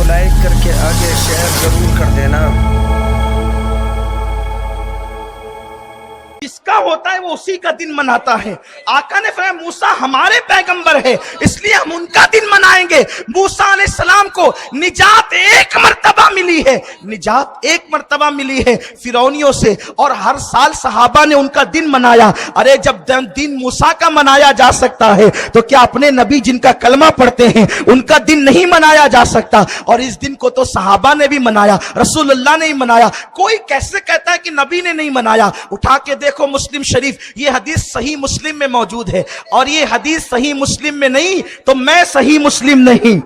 को लाइक करके आगे शेयर जरूर कर देना। जिसका होता है वो उसी का दिन मनाता है। आका ने फरमाया मूसा हमारे पैगंबर है इसलिए हम उनका दिन मनाएंगे। मूसा अलैहिस्सलाम को निजात एक मर्तबा मिली है, निजात एक मर्तबा मिली है फिरौनियों से, और हर साल सहाबा ने उनका दिन मनाया। अरे जब दिन मूसा का मनाया जा सकता है तो क्या अपने नबी जिनका कलमा पढ़ते हैं उनका दिन नहीं मनाया जा सकता? और इस दिन को तो सहाबा ने भी मनाया, रसूलुल्लाह ने ही मनाया। कोई कैसे कहता है कि नबी ने नहीं मनाया? उठा के देखो मुस्लिम शरीफ, ये हदीस सही मुस्लिम में मौजूद है, और ये हदीस सही मुस्लिम में नहीं तो मैं सही मुस्लिम नहीं।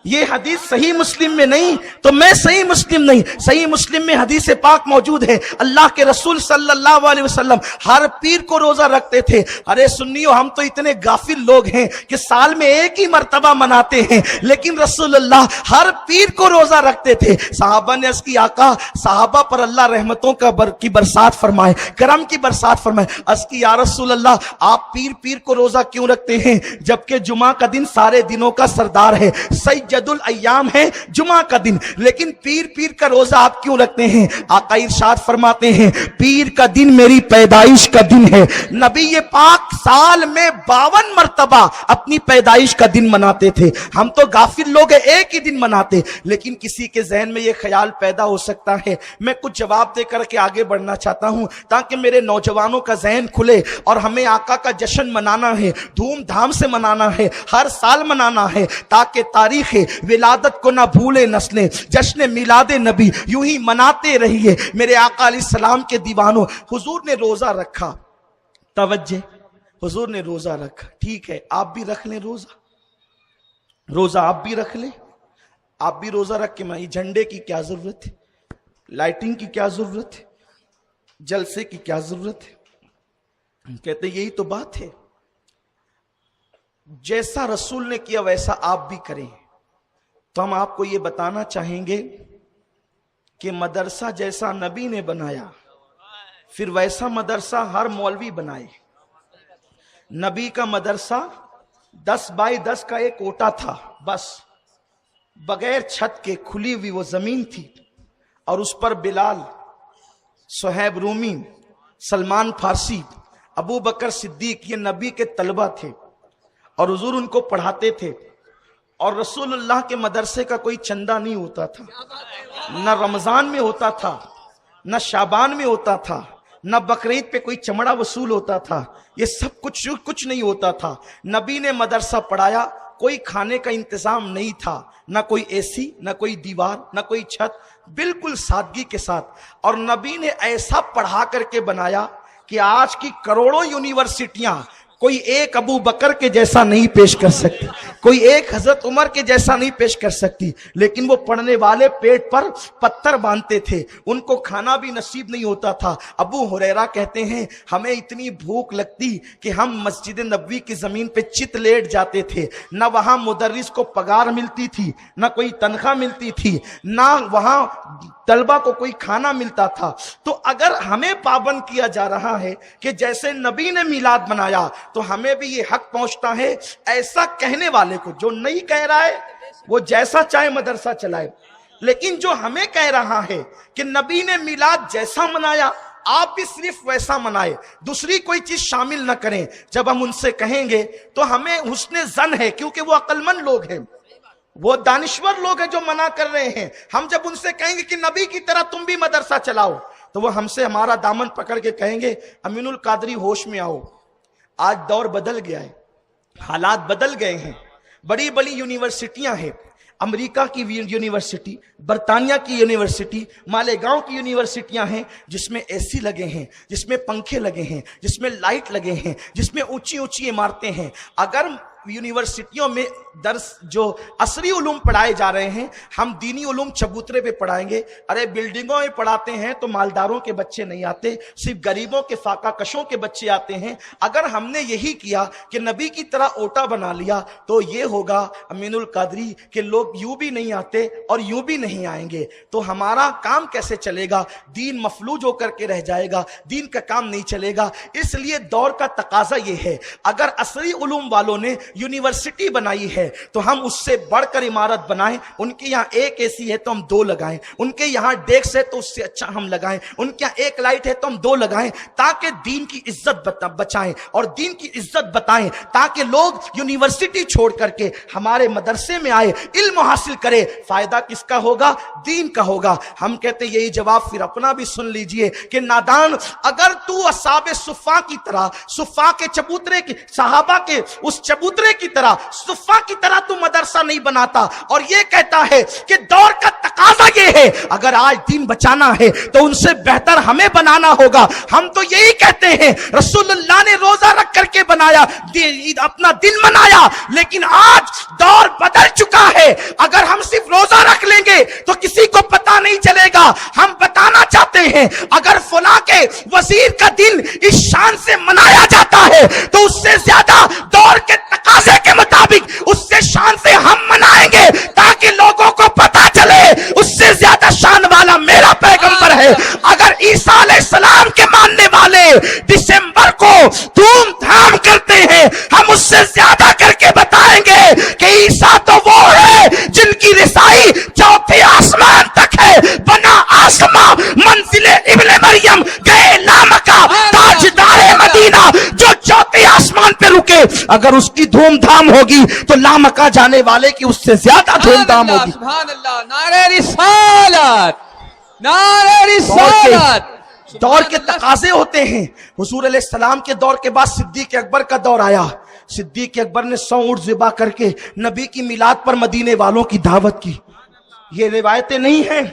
ये हदीस सही मुस्लिम में नहीं तो मैं सही मुस्लिम नहीं। सही मुस्लिम में हदीस पाक मौजूद है, अल्लाह के रसूल सल्लल्लाहु अलैहि वसल्लम हर पीर को रोजा रखते थे। अरे सुन्नियो, हम तो इतने गाफिल लोग हैं कि साल में एक ही मर्तबा मनाते हैं, लेकिन रसूलुल्लाह हर पीर को रोजा रखते थे। साहबा ने अर्ज़ की आका, साहबा पर अल्लाह रहमतों की बरसात फरमाए, करम की बरसात फरमाए। अर्ज़ की या रसूलल्लाह, आप पीर पीर को रोजा क्यों रखते हैं जबकि जुमा का दिन सारे दिनों का सरदार है, सैयदुल अय्याम है जुमा का दिन, लेकिन पीर पीर का रोजा आप क्यों रखते हैं? आका इरशाद फरमाते हैं पीर का दिन मेरी पैदाइश का दिन है। नबी ये पाक साल में 52 मर्तबा अपनी पैदाइश का दिन मनाते थे। हम तो गाफिल लोग हैं, एक ही दिन मनाते। लेकिन किसी के जहन में ये ख्याल पैदा हो सकता है। मैं कुछ जवाब देकर के आगे बढ़ना चाहता हूं ताकि मेरे नौजवानों का जहन खुले, और हमें आका का जश्न मनाना है, धूमधाम से मनाना है, हर साल मनाना है, ताकि तारीख विलादत को ना भूले नस्लें। जश्न मिलादे नबी यूं ही मनाते रहिए मेरे आका अलैहिस्सलाम के दीवानों। हुजूर ने रोजा रखा, तवज्जे, हुजूर ने रोजा रखा, ठीक है आप भी रख लें रोजा, रोजा आप भी रख लें, आप भी रोजा रख के मैं झंडे की क्या जरूरत है, लाइटिंग की क्या जरूरत है, जलसे की क्या जरूरत है? कहते यही तो बात है, जैसा रसूल ने किया वैसा आप भी करें। तो हम आपको ये बताना चाहेंगे कि मदरसा जैसा नबी ने बनाया, फिर वैसा मदरसा हर मौलवी बनाए। नबी का मदरसा 10 बाई 10 का एक ओटा था, बस बगैर छत के खुली हुई वो जमीन थी, और उस पर बिलाल, सुहैब रूमी, सलमान फारसी, अबू बकर सिद्दीक ये नबी के तलबा थे, और हुजूर उनको पढ़ाते थे। और रसूलुल्लाह के मदरसे का कोई चंदा नहीं होता था, न रमजान में होता था, न शाबान में होता था, न बकरीद पे कोई चमड़ा वसूल होता था, ये सब कुछ नहीं होता था। नबी ने मदरसा पढ़ाया, कोई खाने का इंतजाम नहीं था, न कोई एसी, न कोई दीवार, न कोई छत, बिल्कुल सादगी के साथ। और नबी ने ऐसा पढ़ा करके बनाया कि आज की करोड़ों यूनिवर्सिटियां कोई एक अबू बकर के जैसा नहीं पेश कर सकती, कोई एक हजरत उमर के जैसा नहीं पेश कर सकती, लेकिन वो पढ़ने वाले पेट पर पत्थर बांधते थे, उनको खाना भी नसीब नहीं होता था। अबू हुरैरा कहते हैं हमें इतनी भूख लगती कि हम मस्जिद नबवी की जमीन पे चित लेट जाते थे। न वहां मुदर्रिस को पगार मिलती थी, न कोई तनख्वाह मिलती थी, न वहां तलबा को कोई खाना मिलता था। तो अगर हमें पाबंद किया जा रहा है कि जैसे नबी ने मिलाद मनाया, तो हमें भी ये हक पहुंचता है ऐसा कहने वाले को, जो नहीं कह रहा है वो जैसा चाहे मदरसा चलाए, लेकिन जो हमें कह रहा है कि नबी ने मिलाद जैसा मनाया आप भी सिर्फ वैसा मनाए, दूसरी कोई चीज शामिल न करें। जब हम उनसे कहेंगे तो हमें हुस्ने जन है, क्योंकि वो अक्लमंद लोग हैं, वो दानिश्वर लोग हैं जो मना कर रहे हैं। हम जब उनसे कहेंगे कि नबी की तरह तुम भी मदरसा चलाओ, तो वो हमसे हमारा दामन पकड़ के कहेंगे अमीनुल कादरी होश में आओ, आज दौर बदल गया है, हालात बदल गए हैं। बड़ी बड़ी यूनिवर्सिटियां हैं, अमेरिका की यूनिवर्सिटी, बर्तानिया की यूनिवर्सिटी, मालेगांव की यूनिवर्सिटियां हैं जिसमें एसी लगे हैं, जिसमें पंखे लगे हैं, जिसमें लाइट लगे हैं, जिसमें ऊंची ऊंची इमारतें हैं। अगर यूनिवर्सिटियों में दर्स जो असरी उलूम पढ़ाए जा रहे हैं, हम दीनी उलूम चबूतरे पे पढ़ाएंगे। अरे बिल्डिंगों में पढ़ाते हैं तो मालदारों के बच्चे नहीं आते, सिर्फ गरीबों के फाका कशों के बच्चे आते हैं। अगर हमने यही किया कि नबी की तरह ओटा बना लिया, तो ये होगा अमीनुल कादरी कि लोग यूं भी नहीं आते और यूं भी नहीं आएंगे। तो हमारा काम कैसे चलेगा? दीन मफलूज होकर के रह जाएगा, दीन का काम नहीं चलेगा। इसलिए दौर का तकाजा ये है, अगर असरी उलूम वालों ने यूनिवर्सिटी बनाई है तो हम उससे बढ़कर इमारत बनाएं। उनके यहाँ एक एसी है तो हम 2 लगाएं, उनके यहाँ डेस्क है तो उससे अच्छा हम लगाएं, उनके यहाँ एक लाइट है तो हम 2 लगाएं, ताकि दीन की इज्जत बचाएं और दीन की इज्जत बताएं, ताकि लोग यूनिवर्सिटी छोड़ करके हमारे मदरसे में आए, इल्म हासिल करे। फायदा किसका होगा? दीन का होगा। हम कहते यही जवाब फिर अपना भी सुन लीजिए कि नादान, अगर तू असहाबे सुफ़ा की तरह, सुफ़ा के चबूतरे की, सहाबा के उस चबूतरे की तरह, सुफ़ा की तरह तू मदरसा नहीं बनाता और ये कहता है कि दौर का तकाजा ये है, अगर आज दीन बचाना है तो उनसे बेहतर हमें बनाना होगा। हम तो यही कहते हैं, रसूलुल्लाह ने रोजा रख करके बनाया, अपना दिन मनाया, लेकिन आज दौर बदल चुका है। अगर हम सिर्फ रोजा रख लेंगे तो किसी को पता नहीं चलेगा। हम बताना चाहते हैं, अगर फलां के वजीर का दिन इस शान से मनाया जाता है तो उससे ज्यादा दौर के तकाजे के मुताबिक उससे शान से हम मनाएंगे, ताकि लोगों को पता चले उससे ज्यादा शान वाला मेरा पैगंबर है। अगर ईसा अलैहिस्सलाम के मानने वाले दिसंबर को धूमधाम करते हैं, हम उससे ज्यादा करके बताएंगे कि ईसा तो वो है जिनकी रिसाई चौथे आसमान तक है। बना आसमां मंजिले इब्ने मरियम गए लामका ताजदारे मदीना, जो चौथे आसमान पे रुके, अगर उसकी धूमधाम होगी तो लामका जाने वाले की उससे ज्यादा धूमधाम होगी। सुभान अल्लाह, नारे रिसालत, नारे रिसालत। दौर के तकाजे होते हैं। हुजूर अलैहिस्सलाम के दौर के बाद सिद्दीक अकबर का दौर आया। सिद्दीक अकबर ने 100 ऊंट ज़िबा करके नबी की मिलाद पर मदीने वालों की दावत की। ये रिवायतें नहीं हैं,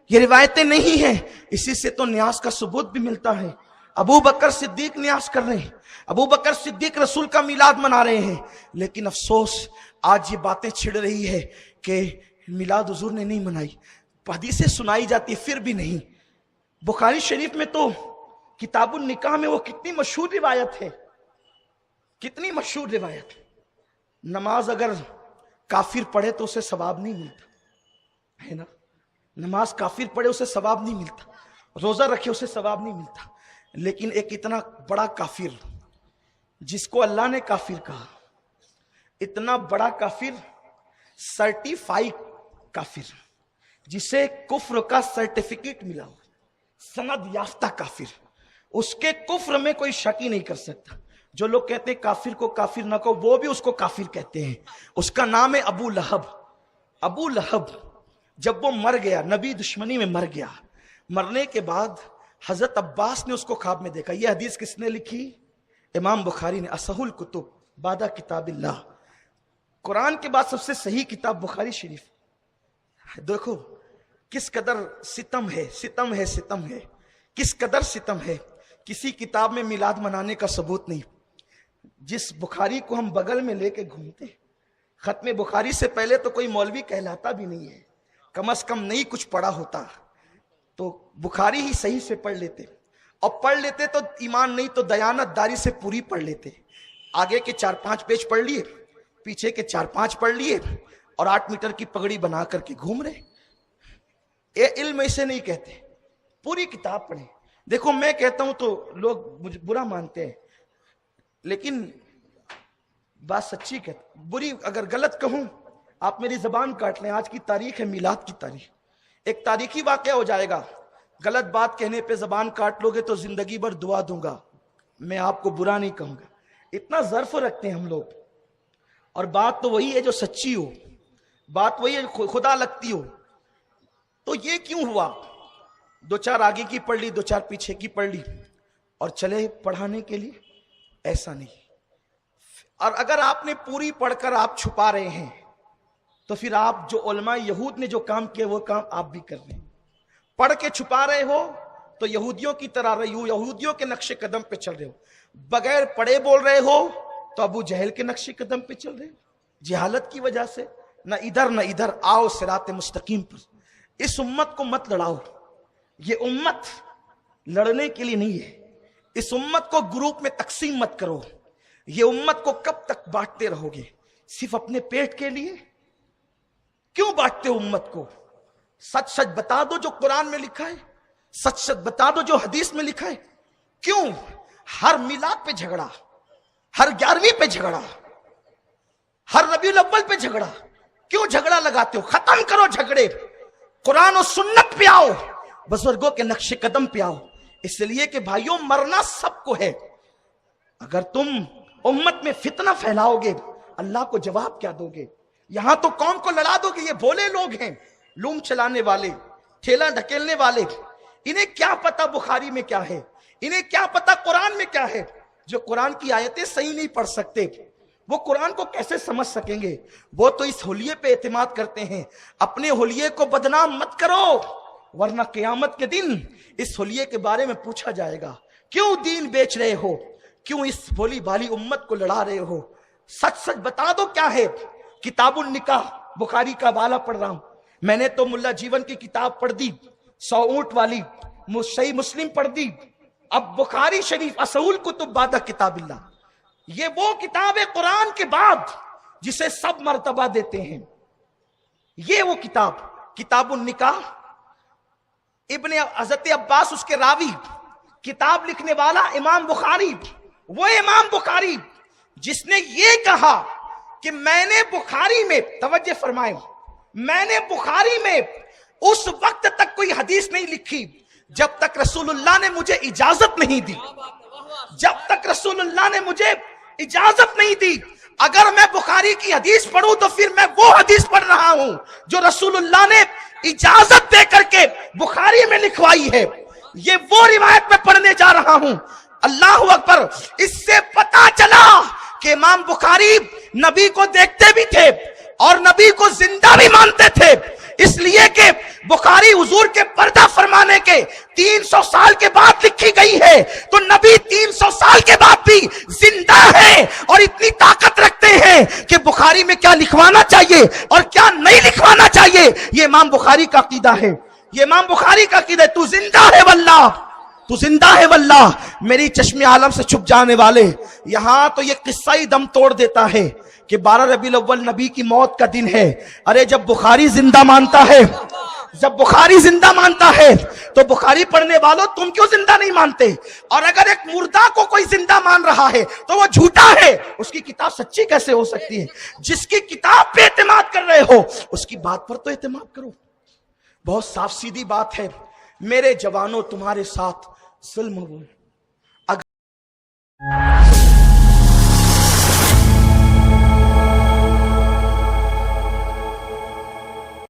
ये रिवायतें नहीं हैं। इसी से तो न्यास का सबूत भी मिलता है। अबू बकर सिद्दीक न्यास कर रहे हैं, अबू बकर सिद्दीक रसूल का मिलाद मना रहे हैं, लेकिन अफसोस आज ये बातें छिड़ रही है कि मिलाद हुजूर ने नहीं मनाई। हदीसें सुनाई जाती फिर भी नहीं। बुखारी शरीफ में तो किताबुल निकाह में वो कितनी मशहूर रिवायत है, कितनी मशहूर रिवायत। नमाज अगर काफिर पढ़े तो उसे सवाब नहीं मिलता, है ना। नमाज काफिर पढ़े उसे सवाब नहीं मिलता, रोजा रखे उसे सवाब नहीं मिलता। लेकिन एक इतना बड़ा काफिर जिसको अल्लाह ने काफिर कहा, इतना बड़ा काफिर, सर्टिफाइड काफिर, जिसे कुफ्र का सर्टिफिकेट मिला हो, सनद याफ्ता काफिर, उसके कुफ्र में कोई शक ही नहीं कर सकता। जो लोग कहते हैं काफिर को काफिर ना कहो, वो भी उसको काफिर कहते हैं। उसका नाम है अबू लहब। अबू लहब जब वो मर गया, नबी दुश्मनी में मर गया, मरने के बाद हजरत अब्बास ने उसको ख्वाब में देखा। यह हदीस किसने लिखी? इमाम बुखारी ने, असहुल कुतुब बादा किताबिल्लाह, कुरान के बाद सबसे सही किताब बुखारी शरीफ। देखो किस कदर सितम है, सितम है, सितम है, किस कदर सितम है। किसी किताब में मिलाद मनाने का सबूत नहीं। जिस बुखारी को हम बगल में लेके घूमते, खत्म बुखारी से पहले तो कोई मौलवी कहलाता भी नहीं है, कम से कम नहीं कुछ पढ़ा होता तो बुखारी ही सही से पढ़ लेते, और पढ़ लेते तो ईमान नहीं तो दयानतदारी से पूरी पढ़ लेते। आगे के 4-5 पेज पढ़ लिए, पीछे के 4-5 पढ़ लिए, और 8 मीटर की पगड़ी बना करके घूम रहे। ये इल्म ऐसे नहीं कहते, पूरी किताब पढ़े। देखो मैं कहता हूं तो लोग मुझे बुरा मानते हैं, लेकिन बात सच्ची कहते। बुरी अगर गलत कहूं आप मेरी जबान काट लें। आज की तारीख है मिलाद की तारीख, एक तारीखी वाकया हो जाएगा। गलत बात कहने पे जबान काट लोगे तो जिंदगी भर दुआ दूंगा, मैं आपको बुरा नहीं कहूंगा। इतना ज़र्फ रखते हैं हम लोग, और बात तो वही है जो सच्ची हो, बात वही है खुदा लगती हो। तो ये क्यों हुआ? 2-4 आगे की पढ़ ली, 2-4 पीछे की पढ़ ली और चले पढ़ाने के लिए, ऐसा नहीं। और अगर आपने पूरी पढ़कर आप छुपा रहे हैं तो फिर आप जो उलमा यहूद ने जो काम किया वो काम आप भी कर रहे हैं। पढ़ के छुपा रहे हो तो यहूदियों की तरह रही हो, यहूदियों के नक्शे कदम पे चल रहे हो। बगैर पढ़े बोल रहे हो तो अबू जहल के नक्शे कदम पे चल रहे हो, जहालत की वजह से। न इधर न इधर, आओ सिरात मुस्तकीम पर। इस उम्मत को मत लड़ाओ, ये उम्मत लड़ने के लिए नहीं है। इस उम्मत को ग्रुप में तकसीम मत करो। ये उम्मत को कब तक बांटते रहोगे? सिर्फ अपने पेट के लिए? क्यों बांटते हो उम्मत को? सच सच बता दो जो कुरान में लिखा है, सच सच बता दो जो हदीस में लिखा है। क्यों हर मिलाद पे झगड़ा, हर 11वीं पे झगड़ा? हर रबीउल अव्वल पे झगड़ा, क्यों झगड़ा लगाते हो? खत्म करो झगड़े, कुरान और सुन्नत पे आओ, बुजुर्गों के नक्शे कदम पे आओ। इसलिए कि भाइयों मरना सबको है। अगर तुम उम्मत में फितना फैलाओगे, अल्लाह को जवाब क्या दोगे? यहां तो कौम को लड़ा दोगे। ये भोले लोग हैं, लूम चलाने वाले, ठेला ढकेलने वाले, इन्हें क्या पता बुखारी में क्या है, इन्हें क्या पता कुरान में क्या है। जो कुरान की आयतें सही नहीं पढ़ सकते, वो कुरान को कैसे समझ सकेंगे? वो तो इस हुलिये पे एतमाद करते हैं। अपने हुलिये को बदनाम मत करो, वरना क़यामत के दिन इस हुलिये के बारे में पूछा जाएगा। क्यों दीन बेच रहे हो? क्यों इस भोली भाली उम्मत को लड़ा रहे हो? सच सच बता दो क्या है। किताबुल निकाह बुखारी का वाला पढ़ रहा हूं मैंने, तो मुल्ला जीवन की किताब पढ़ दी, 100 ऊंट वाली, सही मुस्लिम पढ़ दी, अब बुखारी शरीफ असऊल कुतुब बादा किताबिल्लाह। ये वो किताब है कुरान के बाद जिसे सब मर्तबा देते हैं। ये वो किताब, किताबुल निकाह, इब्ने हज़रत अब्बास उसके रावी, किताब लिखने वाला इमाम बुखारी, वो इमाम बुखारी जिसने ये कहा कि मैंने बुखारी में, तवज्जो फरमाएं, मैंने बुखारी में उस वक्त तक कोई हदीस नहीं लिखी जब तक रसूलुल्लाह ने मुझे इजाजत नहीं दी, जब तक रसूलुल्लाह ने मुझे इजाजत नहीं दी। अगर मैं बुखारी की हदीस पढ़ूं तो फिर मैं वो हदीस पढ़ रहा हूं जो रसूलुल्लाह ने इजाजत दे करके बुखारी में लिखवाई है। ये वो रिवायत में पढ़ने जा रहा हूं। अल्लाह अकबर। इससे पता चला कि इमाम बुखारी नबी को देखते भी थे और नबी को जिंदा भी मानते थे, इसलिए कि बुखारी हुजूर के पर्दा फरमाने के 300 साल के बाद लिखी गई है, तो नबी 300 साल के बाद भी जिंदा है और इतनी ताकत रखते हैं कि बुखारी में क्या लिखवाना चाहिए और क्या नहीं लिखवाना चाहिए, ये इमाम बुखारी का अकीदा है। ये इमाम बुखारी का अकीदा है। तू जिंदा है वल्लाह, तू जिंदा है वल्लाह। मेरी चश्मे आलम से छुप जाने वाले, यहां तो ये किस्सा ही दम तोड़ देता है कि 12 रबीउल अव्वल नबी की मौत का दिन है। अरे जब बुखारी जिंदा मानता है, जब बुखारी जिंदा मानता है तो बुखारी पढ़ने वालों तुम क्यों जिंदा नहीं मानते? और अगर एक मुर्दा को कोई जिंदा मान रहा है तो वो झूठा है, उसकी किताब सच्ची कैसे हो सकती है? जिसकी किताब पे एतमाद कर रहे हो उसकी बात पर तो एतमाद करो। बहुत साफ सीधी बात है मेरे जवानों, तुम्हारे साथ जुल्म हुआ।